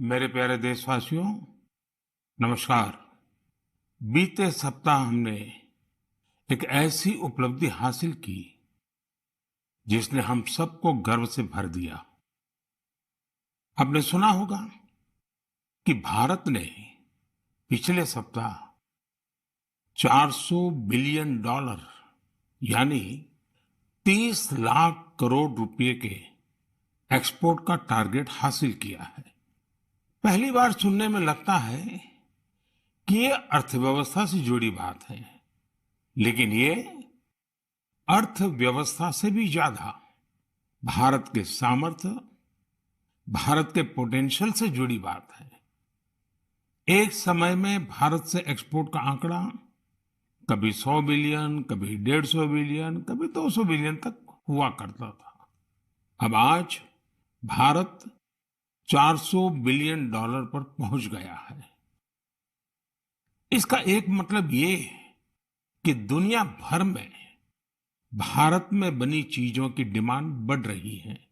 मेरे प्यारे देशवासियों, नमस्कार। बीते सप्ताह हमने एक ऐसी उपलब्धि हासिल की जिसने हम सबको गर्व से भर दिया। आपने सुना होगा कि भारत ने पिछले सप्ताह 400 बिलियन डॉलर यानी 30 लाख करोड़ रुपए के एक्सपोर्ट का टारगेट हासिल किया है। पहली बार सुनने में लगता है कि ये अर्थव्यवस्था से जुड़ी बात है, लेकिन ये अर्थव्यवस्था से भी ज्यादा भारत के सामर्थ्य, भारत के पोटेंशियल से जुड़ी बात है। एक समय में भारत से एक्सपोर्ट का आंकड़ा कभी 100 बिलियन, कभी 150 बिलियन, कभी 200 बिलियन तक हुआ करता था। अब आज भारत 400 बिलियन डॉलर पर पहुंच गया है। इसका एक मतलब ये कि दुनिया भर में भारत में बनी चीजों की डिमांड बढ़ रही है।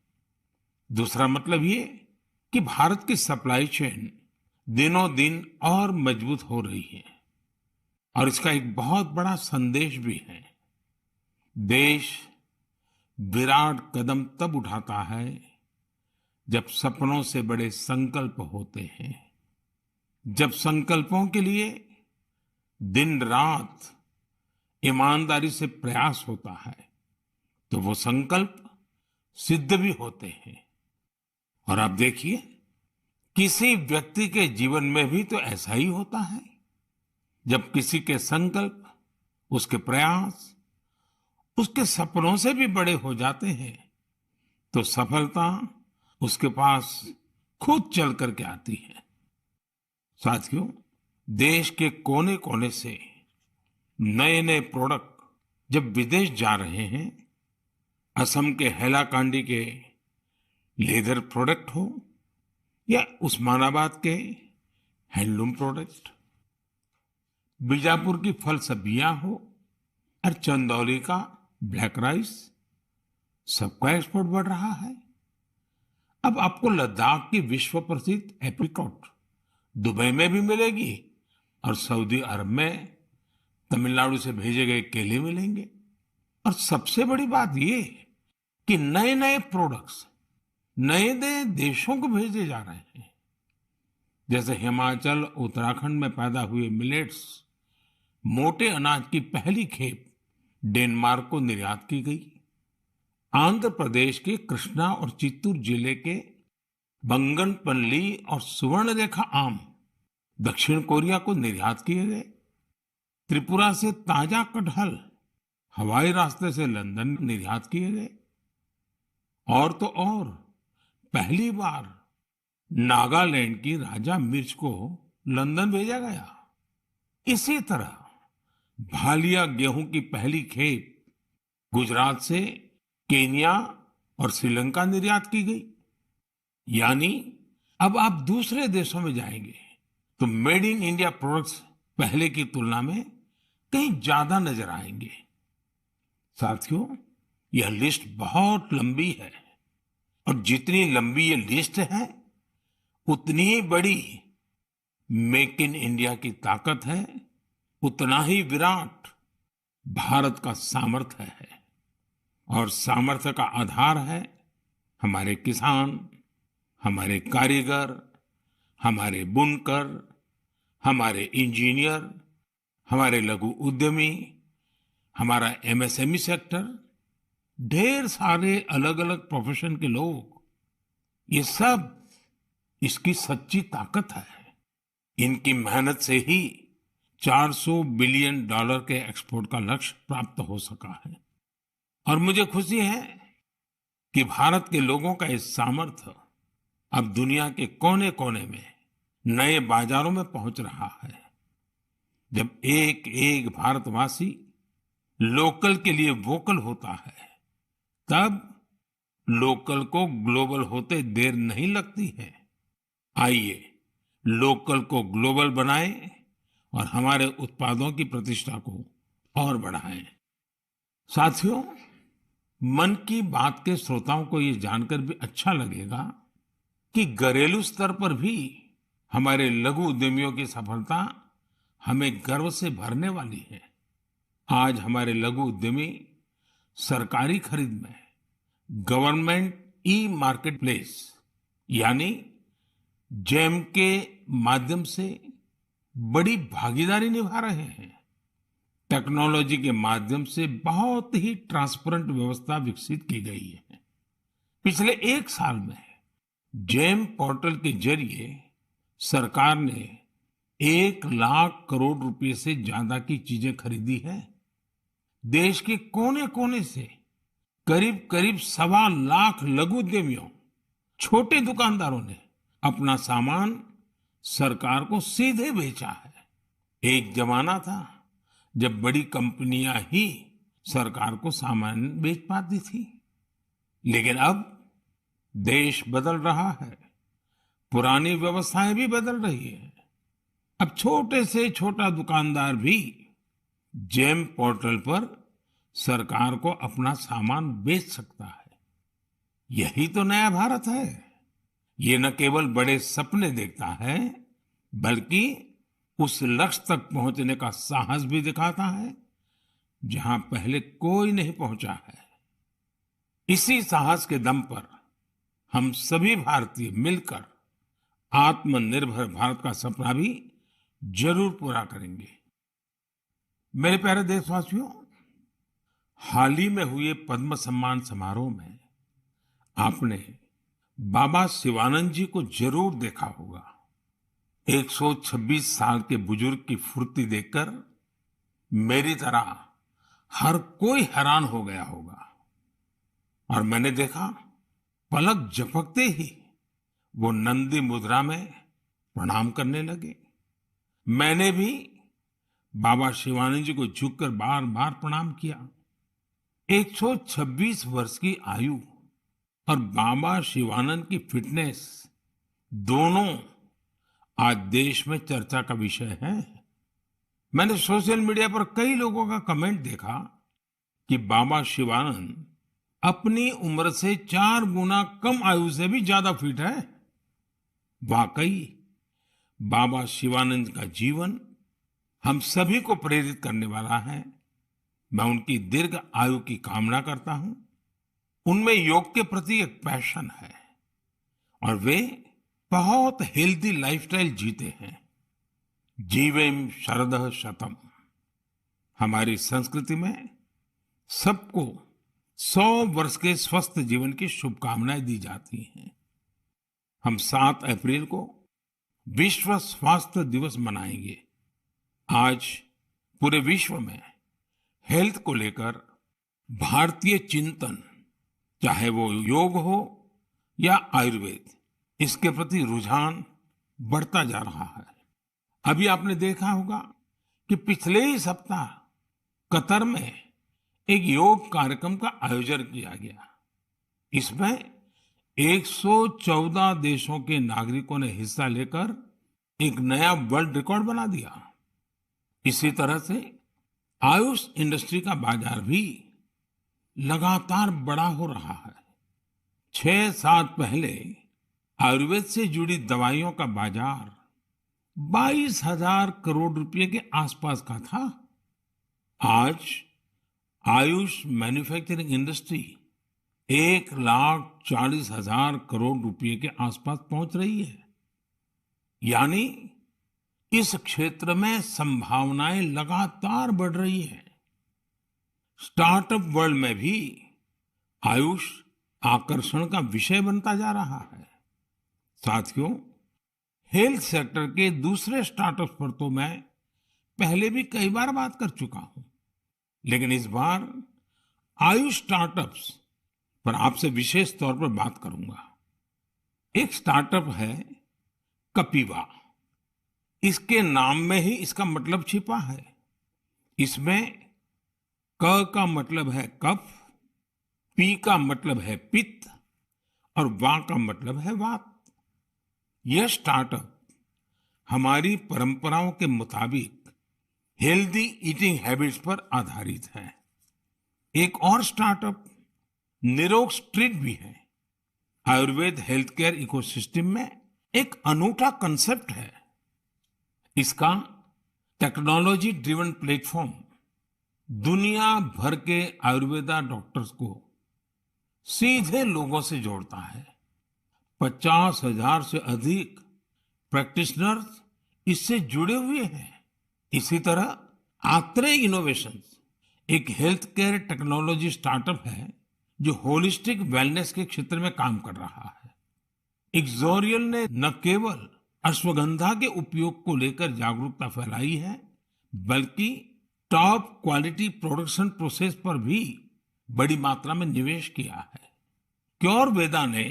दूसरा मतलब ये कि भारत की सप्लाई चेन दिनों दिन और मजबूत हो रही है। और इसका एक बहुत बड़ा संदेश भी है। देश विराट कदम तब उठाता है जब सपनों से बड़े संकल्प होते हैं, जब संकल्पों के लिए दिन रात ईमानदारी से प्रयास होता है, तो वो संकल्प सिद्ध भी होते हैं। और आप देखिए, किसी व्यक्ति के जीवन में भी तो ऐसा ही होता है। जब किसी के संकल्प, उसके प्रयास, उसके सपनों से भी बड़े हो जाते हैं, तो सफलता उसके पास खुद चल करके आती है। साथियों, देश के कोने कोने से नए नए प्रोडक्ट जब विदेश जा रहे हैं, असम के हैलाकांडी के लेदर प्रोडक्ट हो या उस्मानाबाद के हैंडलूम प्रोडक्ट, बीजापुर की फल सब्जियां हो और चंदौली का ब्लैक राइस, सबका एक्सपोर्ट बढ़ रहा है। अब आपको लद्दाख की विश्व प्रसिद्ध एप्रिकॉट दुबई में भी मिलेगी और सऊदी अरब में तमिलनाडु से भेजे गए केले मिलेंगे। और सबसे बड़ी बात ये कि नए नए प्रोडक्ट्स नए नए देशों को भेजे जा रहे हैं। जैसे हिमाचल, उत्तराखंड में पैदा हुए मिलेट्स, मोटे अनाज की पहली खेप डेनमार्क को निर्यात की गई। आंध्र प्रदेश के कृष्णा और चित्तूर जिले के बंगनपल्ली और सुवर्णरेखा आम दक्षिण कोरिया को निर्यात किए गए। त्रिपुरा से ताजा कटहल हवाई रास्ते से लंदन निर्यात किए गए। और तो और, पहली बार नागालैंड की राजा मिर्च को लंदन भेजा गया। इसी तरह भालिया गेहूं की पहली खेप गुजरात से केन्या और श्रीलंका निर्यात की गई। यानी अब आप दूसरे देशों में जाएंगे तो मेड इन इंडिया प्रोडक्ट्स पहले की तुलना में कहीं ज्यादा नजर आएंगे। साथियों, यह लिस्ट बहुत लंबी है और जितनी लंबी ये लिस्ट है, उतनी ही बड़ी मेक इन इंडिया की ताकत है, उतना ही विराट भारत का सामर्थ्य है। और सामर्थ्य का आधार है हमारे किसान, हमारे कारीगर, हमारे बुनकर, हमारे इंजीनियर, हमारे लघु उद्यमी, हमारा एमएसएमई सेक्टर, ढेर सारे अलग अलग प्रोफेशन के लोग, ये सब इसकी सच्ची ताकत है। इनकी मेहनत से ही 400 बिलियन डॉलर के एक्सपोर्ट का लक्ष्य प्राप्त हो सका है। और मुझे खुशी है कि भारत के लोगों का इस सामर्थ्य अब दुनिया के कोने कोने में नए बाजारों में पहुंच रहा है। जब एक एक भारतवासी लोकल के लिए वोकल होता है, तब लोकल को ग्लोबल होते देर नहीं लगती है। आइए लोकल को ग्लोबल बनाएं और हमारे उत्पादों की प्रतिष्ठा को और बढ़ाएं। साथियों, मन की बात के श्रोताओं को ये जानकर भी अच्छा लगेगा कि घरेलू स्तर पर भी हमारे लघु उद्यमियों की सफलता हमें गर्व से भरने वाली है। आज हमारे लघु उद्यमी सरकारी खरीद में गवर्नमेंट ई मार्केट प्लेस यानी जेम के माध्यम से बड़ी भागीदारी निभा रहे हैं। टेक्नोलॉजी के माध्यम से बहुत ही ट्रांसपेरेंट व्यवस्था विकसित की गई है। पिछले एक साल में जेम पोर्टल के जरिए सरकार ने 1 लाख करोड़ रुपए से ज्यादा की चीजें खरीदी है। देश के कोने कोने से करीब करीब 1.25 लाख लघु उद्यमियों, छोटे दुकानदारों ने अपना सामान सरकार को सीधे बेचा है। एक जमाना था जब बड़ी कंपनियां ही सरकार को सामान बेच पाती थी, लेकिन अब देश बदल रहा है, पुरानी व्यवस्थाएं भी बदल रही है। अब छोटे से छोटा दुकानदार भी जेम पोर्टल पर सरकार को अपना सामान बेच सकता है। यही तो नया भारत है। ये न केवल बड़े सपने देखता है, बल्कि उस लक्ष्य तक पहुंचने का साहस भी दिखाता है जहां पहले कोई नहीं पहुंचा है। इसी साहस के दम पर हम सभी भारतीय मिलकर आत्मनिर्भर भारत का सपना भी जरूर पूरा करेंगे। मेरे प्यारे देशवासियों, हाल ही में हुए पद्म सम्मान समारोह में आपने बाबा शिवानंद जी को जरूर देखा होगा। 126 साल के बुजुर्ग की फुर्ती देखकर मेरी तरह हर कोई हैरान हो गया होगा। और मैंने देखा, पलक झपकते ही वो नंदी मुद्रा में प्रणाम करने लगे। मैंने भी बाबा शिवानंद जी को झुककर बार बार प्रणाम किया। 126 वर्ष की आयु और बाबा शिवानंद की फिटनेस दोनों आज देश में चर्चा का विषय है। मैंने सोशल मीडिया पर कई लोगों का कमेंट देखा कि बाबा शिवानंद अपनी उम्र से 4 गुना कम आयु से भी ज्यादा फिट है। वाकई बाबा शिवानंद का जीवन हम सभी को प्रेरित करने वाला है। मैं उनकी दीर्घ आयु की कामना करता हूं। उनमें योग के प्रति एक पैशन है और वे बहुत हेल्दी लाइफस्टाइल जीते हैं। जीवेम शरदः शतम। हमारी संस्कृति में सबको 100 वर्ष के स्वस्थ जीवन की शुभकामनाएं दी जाती हैं। हम 7 अप्रैल को विश्व स्वास्थ्य दिवस मनाएंगे। आज पूरे विश्व में हेल्थ को लेकर भारतीय चिंतन, चाहे वो योग हो या आयुर्वेद, इसके प्रति रुझान बढ़ता जा रहा है। अभी आपने देखा होगा कि पिछले ही सप्ताह कतर में एक योग कार्यक्रम का आयोजन किया गया। इसमें 114 देशों के नागरिकों ने हिस्सा लेकर एक नया वर्ल्ड रिकॉर्ड बना दिया। इसी तरह से आयुष इंडस्ट्री का बाजार भी लगातार बड़ा हो रहा है। 6 साल पहले आयुर्वेद से जुड़ी दवाइयों का बाजार 22,000 करोड़ रुपए के आसपास का था। आज आयुष मैन्युफैक्चरिंग इंडस्ट्री 1,40,000 करोड़ रुपए के आसपास पहुंच रही है। यानी इस क्षेत्र में संभावनाएं लगातार बढ़ रही हैं। स्टार्टअप वर्ल्ड में भी आयुष आकर्षण का विषय बनता जा रहा है। साथियों, हेल्थ सेक्टर के दूसरे स्टार्टअप्स पर तो मैं पहले भी कई बार बात कर चुका हूं, लेकिन इस बार आयुष स्टार्टअप्स पर आपसे विशेष तौर पर बात करूंगा। एक स्टार्टअप है कपिवा। इसके नाम में ही इसका मतलब छिपा है। इसमें क का मतलब है कफ, पी का मतलब है पित्त और वा का मतलब है वात। यह स्टार्टअप हमारी परंपराओं के मुताबिक हेल्दी ईटिंग हैबिट्स पर आधारित है। एक और स्टार्टअप निरोग स्ट्रीट भी है। आयुर्वेद हेल्थ केयर इकोसिस्टम में एक अनूठा कंसेप्ट है। इसका टेक्नोलॉजी ड्रिवन प्लेटफॉर्म दुनिया भर के आयुर्वेदा डॉक्टर्स को सीधे लोगों से जोड़ता है। 50,000 से अधिक प्रैक्टिशनर्स इससे जुड़े हुए हैं। इसी तरह आत्रे इनोवेशंस एक हेल्थ केयर टेक्नोलॉजी स्टार्टअप है जो होलिस्टिक वेलनेस के क्षेत्र में काम कर रहा है। इक्सोरियल ने न केवल अश्वगंधा के उपयोग को लेकर जागरूकता फैलाई है, बल्कि टॉप क्वालिटी प्रोडक्शन प्रोसेस पर भी बड़ी मात्रा में निवेश किया है। क्योरवेदा ने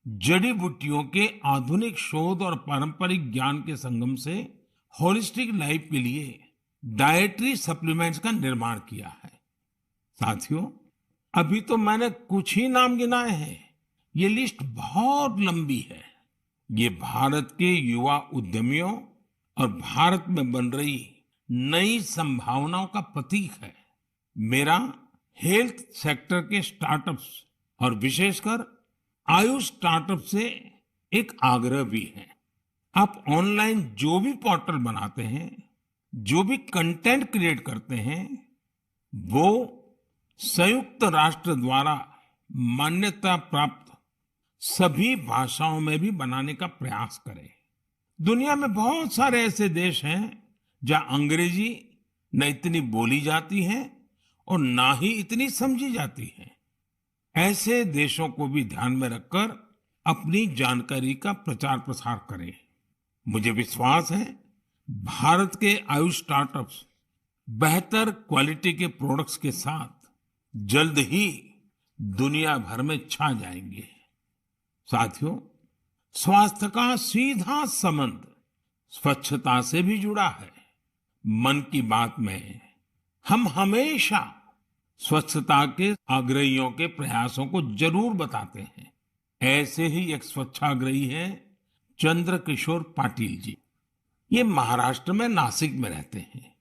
जड़ी बूटियों के आधुनिक शोध और पारंपरिक ज्ञान के संगम से होलिस्टिक लाइफ के लिए डाइटरी सप्लीमेंट्स का निर्माण किया है। साथियों, अभी तो मैंने कुछ ही नाम गिनाए हैं, ये लिस्ट बहुत लंबी है। ये भारत के युवा उद्यमियों और भारत में बन रही नई संभावनाओं का प्रतीक है। मेरा हेल्थ सेक्टर के स्टार्टअप्स और विशेषकर आयुष स्टार्टअप से एक आग्रह भी है। आप ऑनलाइन जो भी पोर्टल बनाते हैं, जो भी कंटेंट क्रिएट करते हैं, वो संयुक्त राष्ट्र द्वारा मान्यता प्राप्त सभी भाषाओं में भी बनाने का प्रयास करें। दुनिया में बहुत सारे ऐसे देश हैं जहां अंग्रेजी न इतनी बोली जाती है और ना ही इतनी समझी जाती है। ऐसे देशों को भी ध्यान में रखकर अपनी जानकारी का प्रचार प्रसार करें। मुझे विश्वास है भारत के आयुष स्टार्टअप्स बेहतर क्वालिटी के प्रोडक्ट्स के साथ जल्द ही दुनिया भर में छा जाएंगे। साथियों, स्वास्थ्य का सीधा संबंध स्वच्छता से भी जुड़ा है। मन की बात में हम हमेशा स्वच्छता के आग्रहियों के प्रयासों को जरूर बताते हैं। ऐसे ही एक स्वच्छाग्रही है चंद्रकिशोर पाटिल जी। ये महाराष्ट्र में नासिक में रहते हैं।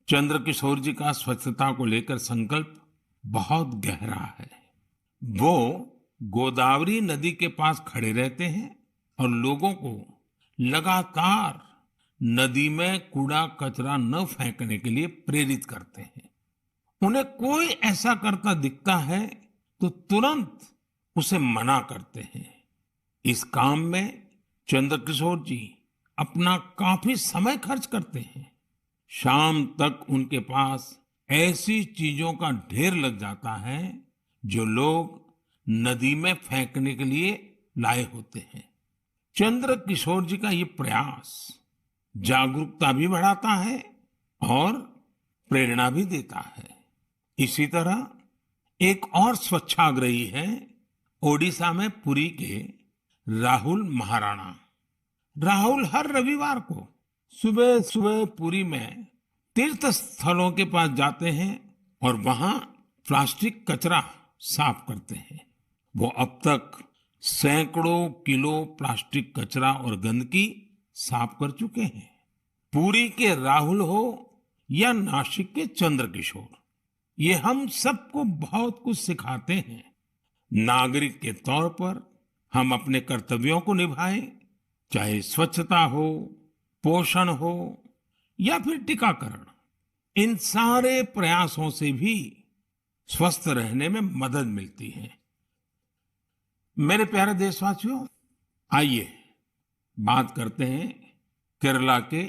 चंद्रकिशोर जी का स्वच्छता को लेकर संकल्प बहुत गहरा है। वो गोदावरी नदी के पास खड़े रहते हैं और लोगों को लगातार नदी में कूड़ा कचरा न फेंकने के लिए प्रेरित करते हैं। उन्हें कोई ऐसा करता दिखता है तो तुरंत उसे मना करते हैं। इस काम में चंद्रकिशोर जी अपना काफी समय खर्च करते हैं। शाम तक उनके पास ऐसी चीजों का ढेर लग जाता है जो लोग नदी में फेंकने के लिए लाए होते हैं। चंद्रकिशोर जी का ये प्रयास जागरूकता भी बढ़ाता है और प्रेरणा भी देता है। इसी तरह एक और स्वच्छाग्रही है ओडिशा में पुरी के राहुल महाराणा। राहुल हर रविवार को सुबह सुबह पुरी में तीर्थ स्थलों के पास जाते हैं और वहां प्लास्टिक कचरा साफ करते हैं। वो अब तक सैकड़ों किलो प्लास्टिक कचरा और गंदगी साफ कर चुके हैं। पुरी के राहुल हो या नासिक के चंद्रकिशोर, ये हम सबको बहुत कुछ सिखाते हैं। नागरिक के तौर पर हम अपने कर्तव्यों को निभाएं, चाहे स्वच्छता हो, पोषण हो या फिर टीकाकरण। इन सारे प्रयासों से भी स्वस्थ रहने में मदद मिलती है। मेरे प्यारे देशवासियों, आइए बात करते हैं केरला के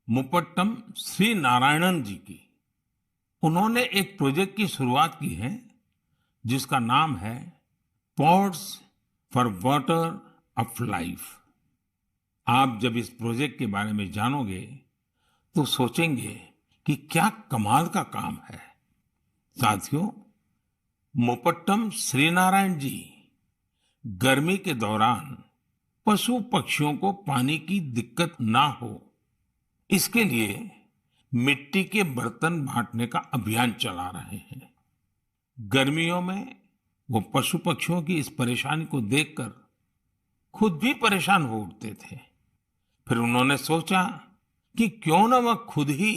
मुपट्टम श्री नारायणन जी की। उन्होंने एक प्रोजेक्ट की शुरुआत की है जिसका नाम है pots for water of life. आप जब इस प्रोजेक्ट के बारे में जानोगे तो सोचेंगे कि क्या कमाल का काम है। साथियों, मुपट्टम श्रीनारायण जी गर्मी के दौरान पशु पक्षियों को पानी की दिक्कत ना हो, इसके लिए मिट्टी के बर्तन बांटने का अभियान चला रहे हैं। गर्मियों में वो पशु पक्षियों की इस परेशानी को देखकर खुद भी परेशान हो उठते थे। फिर उन्होंने सोचा कि क्यों न वह खुद ही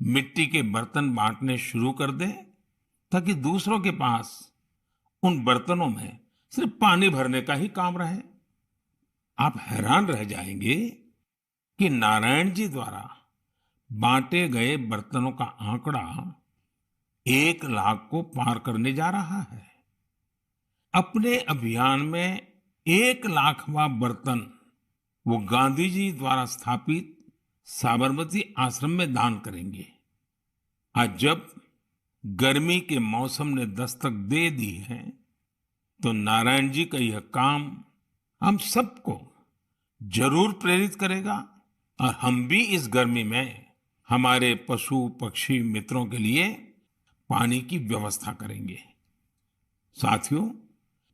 मिट्टी के बर्तन बांटने शुरू कर दें, ताकि दूसरों के पास उन बर्तनों में सिर्फ पानी भरने का ही काम रहे। आप हैरान रह जाएंगे कि नारायण जी द्वारा बांटे गए बर्तनों का आंकड़ा 1 लाख को पार करने जा रहा है। अपने अभियान में 1 लाखवां बर्तन वो गांधी जी द्वारा स्थापित साबरमती आश्रम में दान करेंगे। आज जब गर्मी के मौसम ने दस्तक दे दी है, तो नारायण जी का यह काम हम सबको जरूर प्रेरित करेगा और हम भी इस गर्मी में हमारे पशु पक्षी मित्रों के लिए पानी की व्यवस्था करेंगे। साथियों,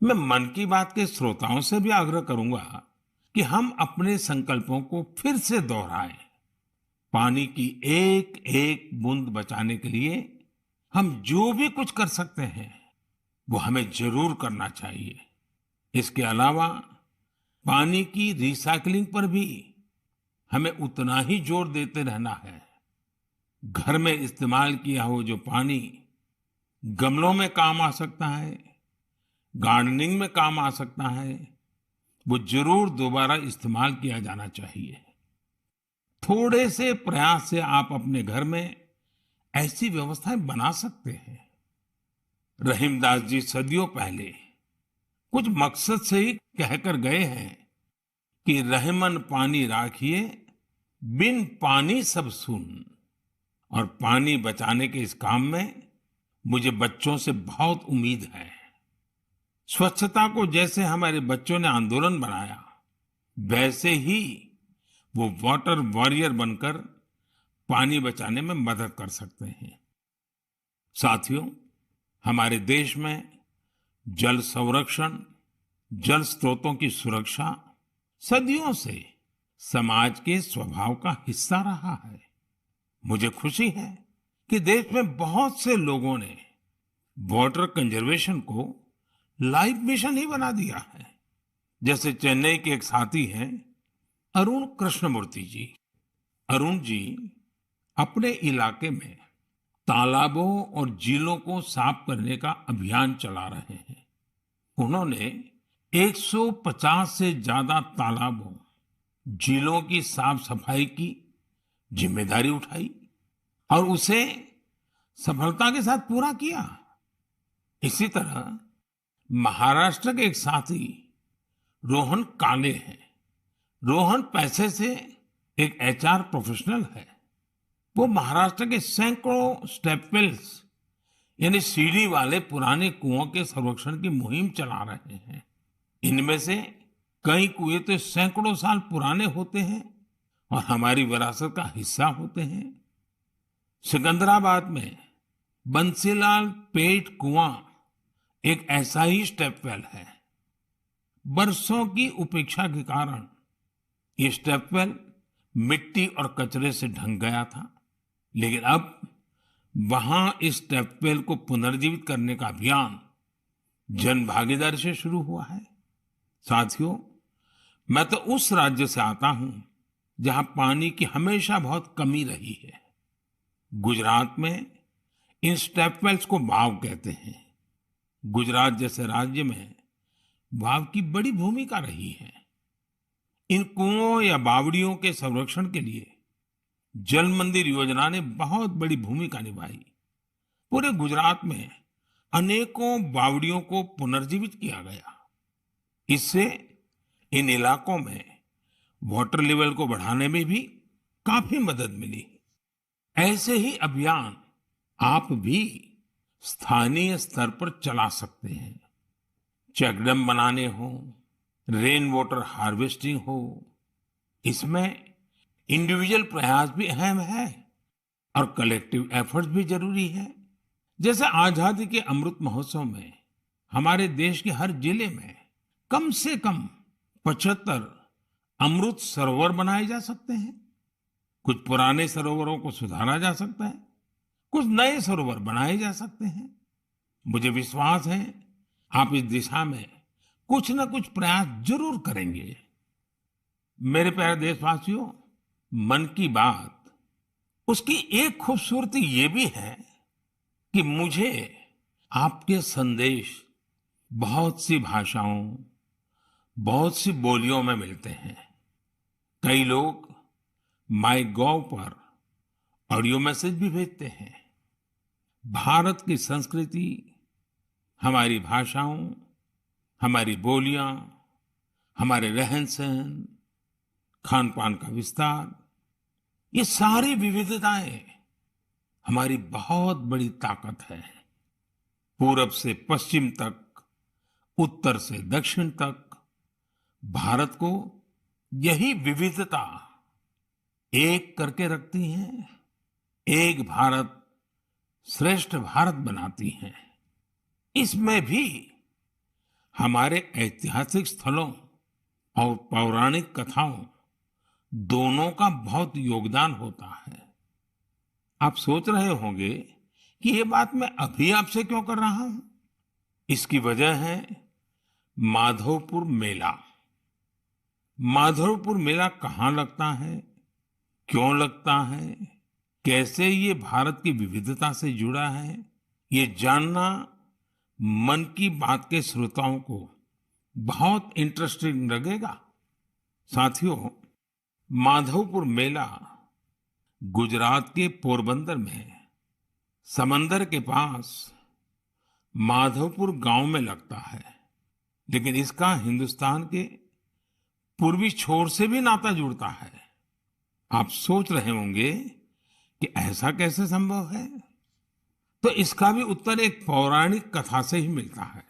मैं मन की बात के श्रोताओं से भी आग्रह करूंगा कि हम अपने संकल्पों को फिर से दोहराएं। पानी की एक एक बूंद बचाने के लिए हम जो भी कुछ कर सकते हैं वो हमें जरूर करना चाहिए। इसके अलावा पानी की रिसाइकलिंग पर भी हमें उतना ही जोर देते रहना है। घर में इस्तेमाल किया हो जो पानी गमलों में काम आ सकता है, गार्डनिंग में काम आ सकता है, वो जरूर दोबारा इस्तेमाल किया जाना चाहिए। थोड़े से प्रयास से आप अपने घर में ऐसी व्यवस्थाएं बना सकते हैं। रहीमदास जी सदियों पहले कुछ मकसद से ही कहकर गए हैं कि रहमन पानी राखिए, बिन पानी सब सुन। और पानी बचाने के इस काम में मुझे बच्चों से बहुत उम्मीद है। स्वच्छता को जैसे हमारे बच्चों ने आंदोलन बनाया, वैसे ही वो वाटर वॉरियर बनकर पानी बचाने में मदद कर सकते हैं। साथियों, हमारे देश में जल संरक्षण, जल स्रोतों की सुरक्षा सदियों से समाज के स्वभाव का हिस्सा रहा है। मुझे खुशी है कि देश में बहुत से लोगों ने वाटर कंजर्वेशन को लाइफ मिशन ही बना दिया है। जैसे चेन्नई के एक साथी हैं अरुण कृष्णमूर्ति जी। अरुण जी अपने इलाके में तालाबों और झीलों को साफ करने का अभियान चला रहे हैं। उन्होंने 150 से ज्यादा तालाबों, झीलों की साफ सफाई की जिम्मेदारी उठाई और उसे सफलता के साथ पूरा किया। इसी तरह महाराष्ट्र के एक साथी रोहन काले हैं। रोहन पैसे से एक एचआर प्रोफेशनल है। वो महाराष्ट्र के सैकड़ों स्टेप वेल्स यानी सीढ़ी वाले पुराने कुओं के संरक्षण की मुहिम चला रहे हैं। इनमें से कई कुएं तो सैकड़ों साल पुराने होते हैं और हमारी विरासत का हिस्सा होते हैं। सिकंदराबाद में बंसीलाल पेट कुआं एक ऐसा ही स्टेप वेल है। बरसों की उपेक्षा के कारण ये स्टेप वेल मिट्टी और कचरे से ढंक गया था, लेकिन अब वहां इस स्टेप वेल को पुनर्जीवित करने का अभियान जन भागीदारी से शुरू हुआ है। साथियों, मैं तो उस राज्य से आता हूं जहां पानी की हमेशा बहुत कमी रही है। गुजरात में इन स्टेप वेल्स को बाव कहते हैं। गुजरात जैसे राज्य में वाव की बड़ी भूमिका रही है। इन कुओं या बावड़ियों के संरक्षण के लिए जल मंदिर योजना ने बहुत बड़ी भूमिका निभाई। पूरे गुजरात में अनेकों बावड़ियों को पुनर्जीवित किया गया। इससे इन इलाकों में वाटर लेवल को बढ़ाने में भी काफी मदद मिली। ऐसे ही अभियान आप भी स्थानीय स्तर पर चला सकते हैं। चेकडैम बनाने हो, रेन वाटर हार्वेस्टिंग हो, इसमें इंडिविजुअल प्रयास भी अहम है और कलेक्टिव एफर्ट्स भी जरूरी है। जैसे आजादी के अमृत महोत्सव में हमारे देश के हर जिले में कम से कम 75 अमृत सरोवर बनाए जा सकते हैं। कुछ पुराने सरोवरों को सुधारा जा सकता है, कुछ नए सरोवर बनाए जा सकते हैं। मुझे विश्वास है आप इस दिशा में कुछ न कुछ प्रयास जरूर करेंगे। मेरे प्यारे देशवासियों, मन की बात उसकी एक खूबसूरती ये भी है कि मुझे आपके संदेश बहुत सी भाषाओं, बहुत सी बोलियों में मिलते हैं। कई लोग माई गॉव पर ऑडियो मैसेज भी भेजते हैं। भारत की संस्कृति, हमारी भाषाओं, हमारी बोलियां, हमारे रहन सहन, खान पान का विस्तार, ये सारी विविधताएं हमारी बहुत बड़ी ताकत है। पूरब से पश्चिम तक, उत्तर से दक्षिण तक, भारत को यही विविधता एक करके रखती है, एक भारत श्रेष्ठ भारत बनाती है। इसमें भी हमारे ऐतिहासिक स्थलों और पौराणिक कथाओं दोनों का बहुत योगदान होता है। आप सोच रहे होंगे कि ये बात मैं अभी आपसे क्यों कर रहा हूं? इसकी वजह है माधवपुर मेला। माधवपुर मेला कहाँ लगता है, क्यों लगता है, कैसे ये भारत की विविधता से जुड़ा है, ये जानना मन की बात के श्रोताओं को बहुत इंटरेस्टिंग लगेगा। साथियों, माधवपुर मेला गुजरात के पोरबंदर में समंदर के पास माधवपुर गांव में लगता है, लेकिन इसका हिंदुस्तान के पूर्वी छोर से भी नाता जुड़ता है। आप सोच रहे होंगे कि ऐसा कैसे संभव है? तो इसका भी उत्तर एक पौराणिक कथा से ही मिलता है।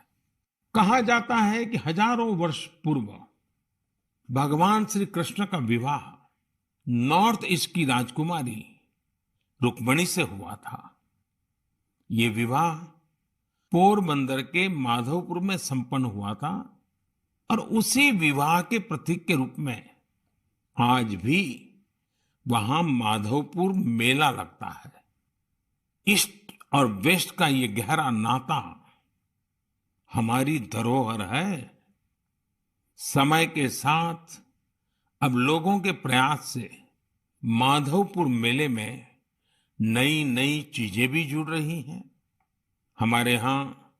कहा जाता है कि हजारों वर्ष पूर्व भगवान श्री कृष्ण का विवाह नॉर्थ ईस्ट की राजकुमारी रुक्मिणी से हुआ था। ये विवाह पोरबंदर के माधवपुर में संपन्न हुआ था और उसी विवाह के प्रतीक के रूप में आज भी वहां माधवपुर मेला लगता है। ईस्ट और वेस्ट का ये गहरा नाता हमारी धरोहर है। समय के साथ अब लोगों के प्रयास से माधवपुर मेले में नई नई चीजें भी जुड़ रही हैं। हमारे यहाँ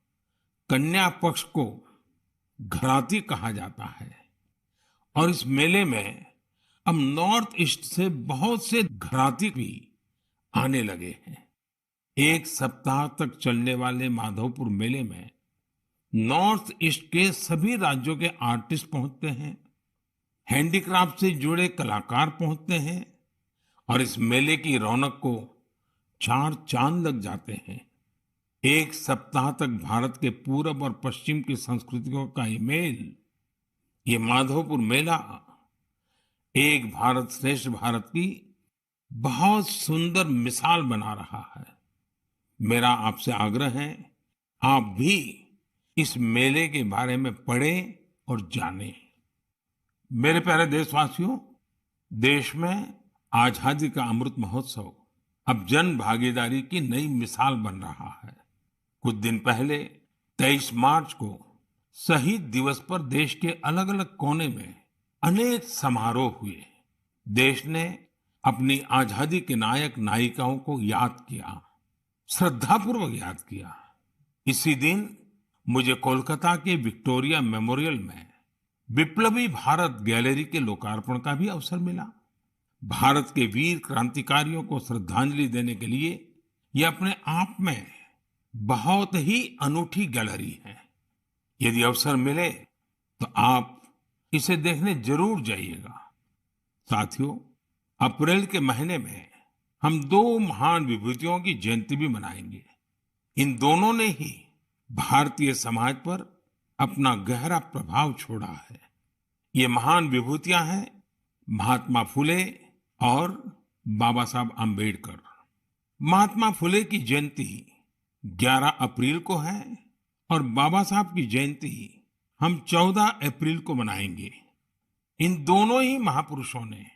कन्या पक्ष को घराती कहा जाता है और इस मेले में अब नॉर्थ ईस्ट से बहुत से घराती भी आने लगे हैं। एक सप्ताह तक चलने वाले माधवपुर मेले में नॉर्थ ईस्ट के सभी राज्यों के आर्टिस्ट पहुंचते हैं, हैंडीक्राफ्ट से जुड़े कलाकार पहुंचते हैं और इस मेले की रौनक को चार चांद लग जाते हैं। एक सप्ताह तक भारत के पूरब और पश्चिम की संस्कृतियों का ये मेल, ये माधवपुर मेला एक भारत श्रेष्ठ भारत की बहुत सुंदर मिसाल बना रहा है। मेरा आपसे आग्रह है, आप भी इस मेले के बारे में पढ़ें और जानें। मेरे प्यारे देशवासियों, देश में आजादी का अमृत महोत्सव अब जन भागीदारी की नई मिसाल बन रहा है। कुछ दिन पहले 23 मार्च को शहीद दिवस पर देश के अलग अलग कोने में अनेक समारोह हुए। देश ने अपनी आजादी के नायक नायिकाओं को याद किया, श्रद्धापूर्वक याद किया। इसी दिन मुझे कोलकाता के विक्टोरिया मेमोरियल में विप्लवी भारत गैलरी के लोकार्पण का भी अवसर मिला। भारत के वीर क्रांतिकारियों को श्रद्धांजलि देने के लिए यह अपने आप में बहुत ही अनूठी गैलरी है। यदि अवसर मिले तो आप इसे देखने जरूर जाइएगा। साथियों, अप्रैल के महीने में हम दो महान विभूतियों की जयंती भी मनाएंगे। इन दोनों ने ही भारतीय समाज पर अपना गहरा प्रभाव छोड़ा है। ये महान विभूतियां हैं महात्मा फुले और बाबा साहब आम्बेडकर। महात्मा फुले की जयंती 11 अप्रैल को है और बाबा साहब की जयंती हम 14 अप्रैल को मनाएंगे। इन दोनों ही महापुरुषों ने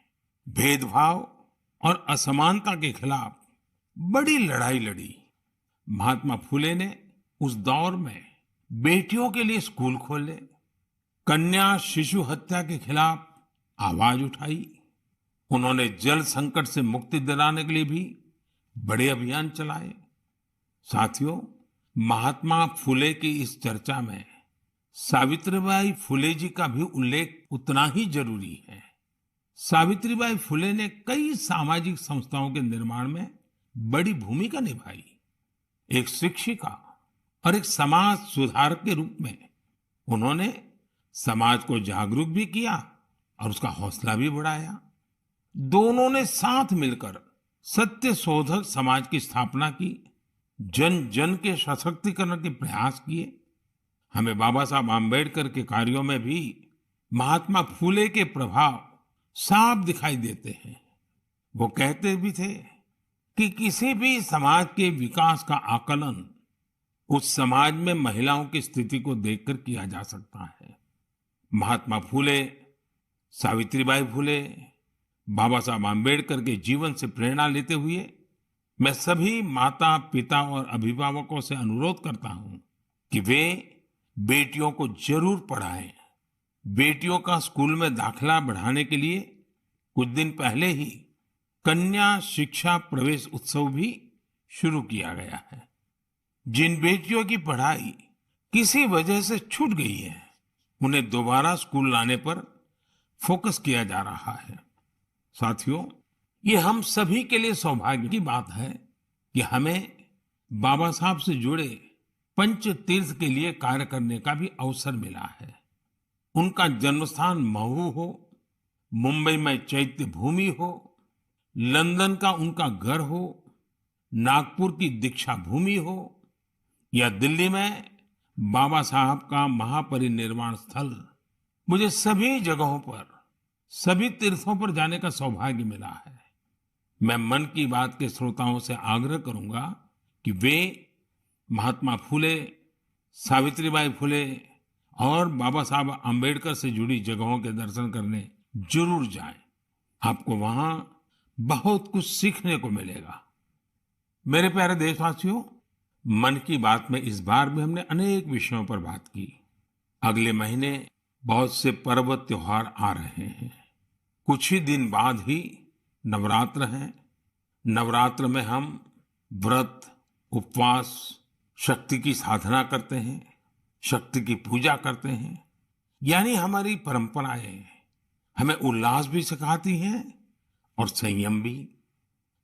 भेदभाव और असमानता के खिलाफ बड़ी लड़ाई लड़ी। महात्मा फुले ने उस दौर में बेटियों के लिए स्कूल खोले, कन्या शिशु हत्या के खिलाफ आवाज उठाई। उन्होंने जल संकट से मुक्ति दिलाने के लिए भी बड़े अभियान चलाए। साथियों, महात्मा फुले की इस चर्चा में सावित्रीबाई फुले जी का भी उल्लेख उतना ही जरूरी है। सावित्रीबाई फुले ने कई सामाजिक संस्थाओं के निर्माण में बड़ी भूमिका निभाई। एक शिक्षिका और एक समाज सुधारक के रूप में उन्होंने समाज को जागरूक भी किया और उसका हौसला भी बढ़ाया। दोनों ने साथ मिलकर सत्य शोधक समाज की स्थापना की, जन जन के सशक्तिकरण के प्रयास किए। हमें बाबा साहब आम्बेडकर के कार्यों में भी महात्मा फुले के प्रभाव साफ दिखाई देते हैं। वो कहते भी थे कि किसी भी समाज के विकास का आकलन उस समाज में महिलाओं की स्थिति को देखकर किया जा सकता है। महात्मा फुले, सावित्रीबाई फुले, बाबा साहब आम्बेडकर के जीवन से प्रेरणा लेते हुए मैं सभी माता पिता और अभिभावकों से अनुरोध करता हूं कि वे बेटियों को जरूर पढ़ाएं। बेटियों का स्कूल में दाखिला बढ़ाने के लिए कुछ दिन पहले ही कन्या शिक्षा प्रवेश उत्सव भी शुरू किया गया है। जिन बेटियों की पढ़ाई किसी वजह से छूट गई है, उन्हें दोबारा स्कूल लाने पर फोकस किया जा रहा है। साथियों, ये हम सभी के लिए सौभाग्य की बात है कि हमें बाबा साहब से जुड़े पंच तीर्थ के लिए कार्य करने का भी अवसर मिला है। उनका जन्मस्थान महू हो, मुंबई में चैत्य भूमि हो, लंदन का उनका घर हो, नागपुर की दीक्षा भूमि हो या दिल्ली में बाबा साहब का महापरिनिर्वाण स्थल, मुझे सभी जगहों पर, सभी तीर्थों पर जाने का सौभाग्य मिला है। मैं मन की बात के श्रोताओं से आग्रह करूंगा कि वे महात्मा फुले, सावित्रीबाई फुले और बाबा साहब आम्बेडकर से जुड़ी जगहों के दर्शन करने जरूर जाएं। आपको वहां बहुत कुछ सीखने को मिलेगा। मेरे प्यारे देशवासियों, मन की बात में इस बार भी हमने अनेक विषयों पर बात की। अगले महीने बहुत से पर्व त्योहार आ रहे हैं। कुछ ही दिन बाद ही नवरात्र है। नवरात्र में हम व्रत, उपवास, शक्ति की साधना करते हैं, शक्ति की पूजा करते हैं। यानी हमारी परंपराएं हमें उल्लास भी सिखाती हैं और संयम भी।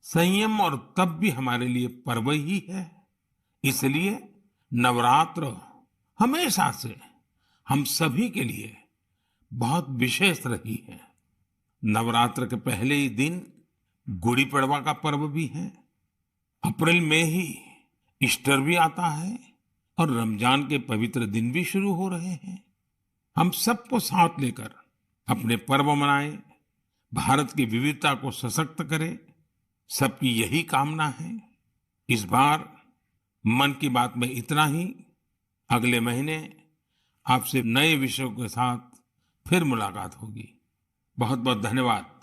संयम और तप भी हमारे लिए पर्व ही है। इसलिए नवरात्र हमेशा से हम सभी के लिए बहुत विशेष रही है। नवरात्र के पहले ही दिन गुड़ी पड़वा का पर्व भी है। अप्रैल में ही ईस्टर भी आता है और रमजान के पवित्र दिन भी शुरू हो रहे हैं। हम सबको साथ लेकर अपने पर्व मनाएं, भारत की विविधता को सशक्त करें, सबकी यही कामना है। इस बार मन की बात में इतना ही। अगले महीने आपसे नए विषयों के साथ फिर मुलाकात होगी। बहुत बहुत धन्यवाद।